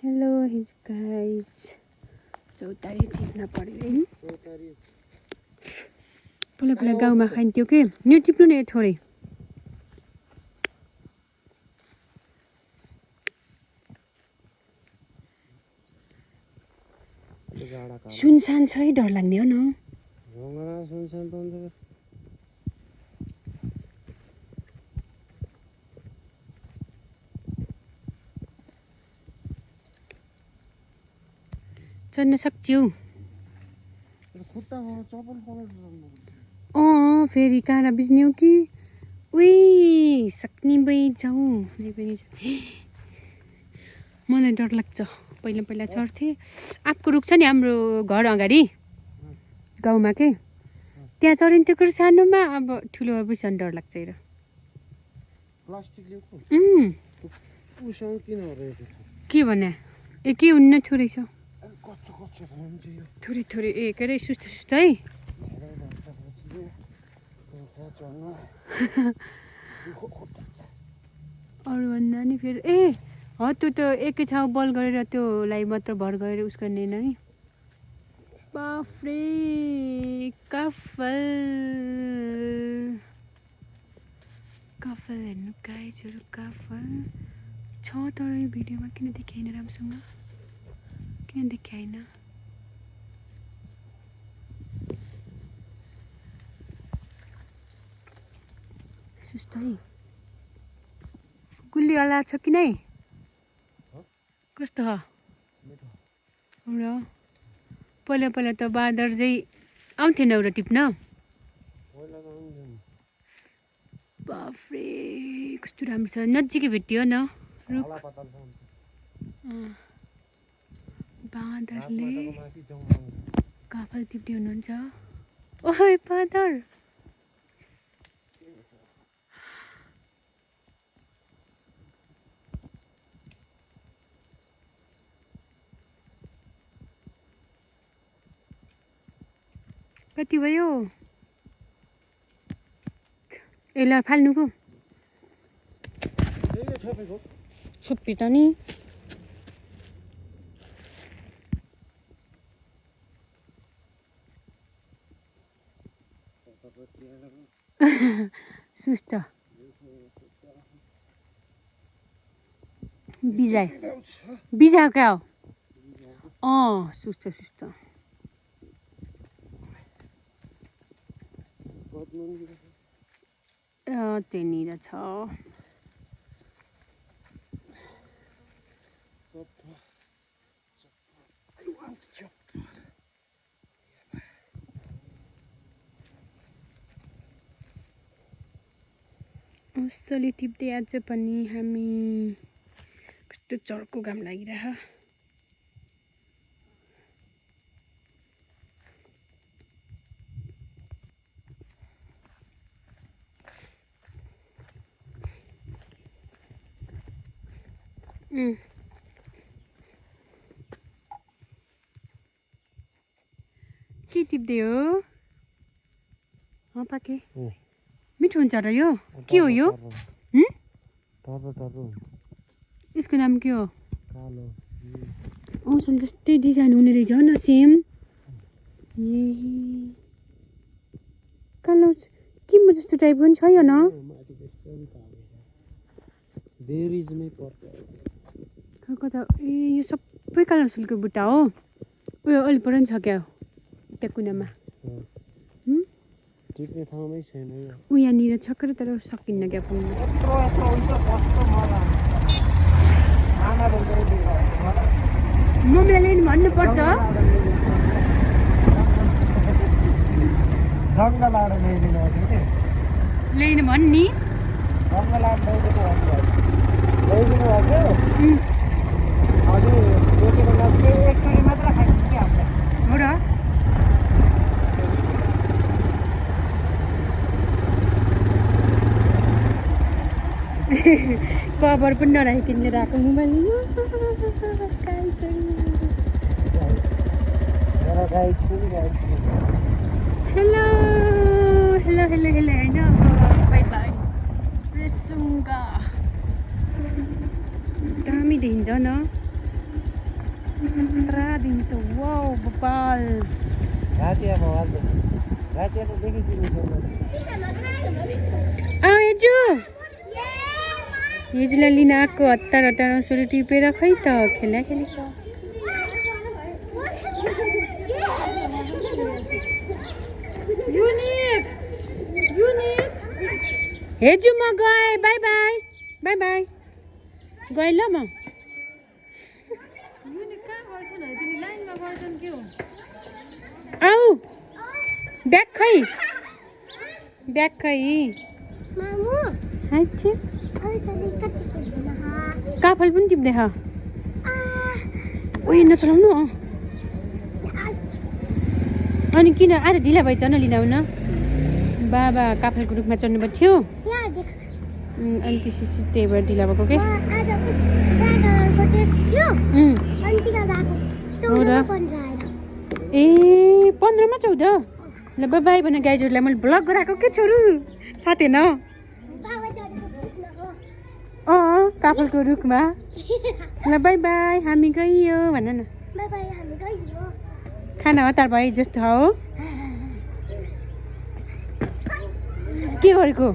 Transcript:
Hello guys, चौतारी टिप्न पर्यो है। पहिला पहिला गाउँमा खाइन्थ्यो के, यो टिप्नु नि थोरै। सुनसान छ है, डर लाग्ने हो न। चढ्न सक्छौ। फेरि काँडा बिज्ने हो कि। उही सक्ने भइ जाउँ। मलाई डर लाग्छ। पहिला पहिला चढ्थेँ। आँपको रुख छ नि हाम्रो घर अगाडि गाउँमा के, त्यहाँ चढिन्थ्यो कि सानोमा। अब ठुलो भएपछि डर लाग्छ हेर। के भने के हुन्न, थोरै छ थोरै थोरै। के अरे सुस्त सुस्त है। अरू भन्दा नि फेरि त्यो त एकै ठाउँ बल गरेर त्योलाई मात्र भर गरेर उस गर्ने नि। बाफ्रे कफल कफल हेर्नु गाइजहरू, कफल छ तर यो भिडियोमा किन देखाइन राम्रोसँग, किन देखाइन। सुस्त है। गुल्ली अला छ कि नै? कस्तो हो र? पहिला पहिला त बाँदर चाहिँ आउँथेन एउटा टिप्न। बाफ्रे कस्तो राम्रो छ, नजिकै भेटियो न रुख। बाँदरले काफल टिप्दै हुनुहुन्छ। ओइ बाँदर, कति भयो? यसलाई फाल्नुको छुप्पी त नि। सुस्त बिजायो क्या हो? सुस्त सुस्त। त्यहाँनिर छ। असली टिप्दै आज पनि हामी। कस्तो चर्को घाम लागिरह। के टिप्दै हो? पाके मिठो हुन्छ र यो? के हो यो? यसको नाम के हो? औसन जस्तै डिजाइन हुने रहेछ न, सेम। कालो किम्बो जस्तो टाइपको पनि छ यो न। कता यो सबै कालो फुलको बुट्टा हो। उयो अलि पर नि छ क्या त्यहाँ कुनामा। यहाँनिर छ तर सकिन्न क्या पुग्नु। मम्मीलाई ल्याउनु भन्नुपर्छ। ल्याउनु भन्नी हो र। कभर पनि नराखिकन राखेको mobile. Hello hello hello hello होइन, बाई बाई रेसुङ्गा। दामी देखिन्छ न। खतरा दिन्छ वाउ बबाल हिजो हिजोलाई लिन आएको हतार हतार औँसुली टिपेर खै त खेलेको हेजु म गएँ बाई बाई बाई बाई गएँ ल म आऊ ब्याग खै काफल पनि टिप्दै उयो नचलाउनु अनि किन आज ढिला भएछ न लिन आउन बाबा काफलको रुखमा चढ्नु पर्ने थियो अनि त्यसपछि त्यही भएर ढिला भएको के ए 15 मा 14 ल बाई बाई भने गाइजहरूलाई मैले ब्लग गराएको के छोरू थाहा थिएन काफलको रुखमा ल बाई बाई हामी गइयो भन न खाना हतार भए जस्तो हो के गरेको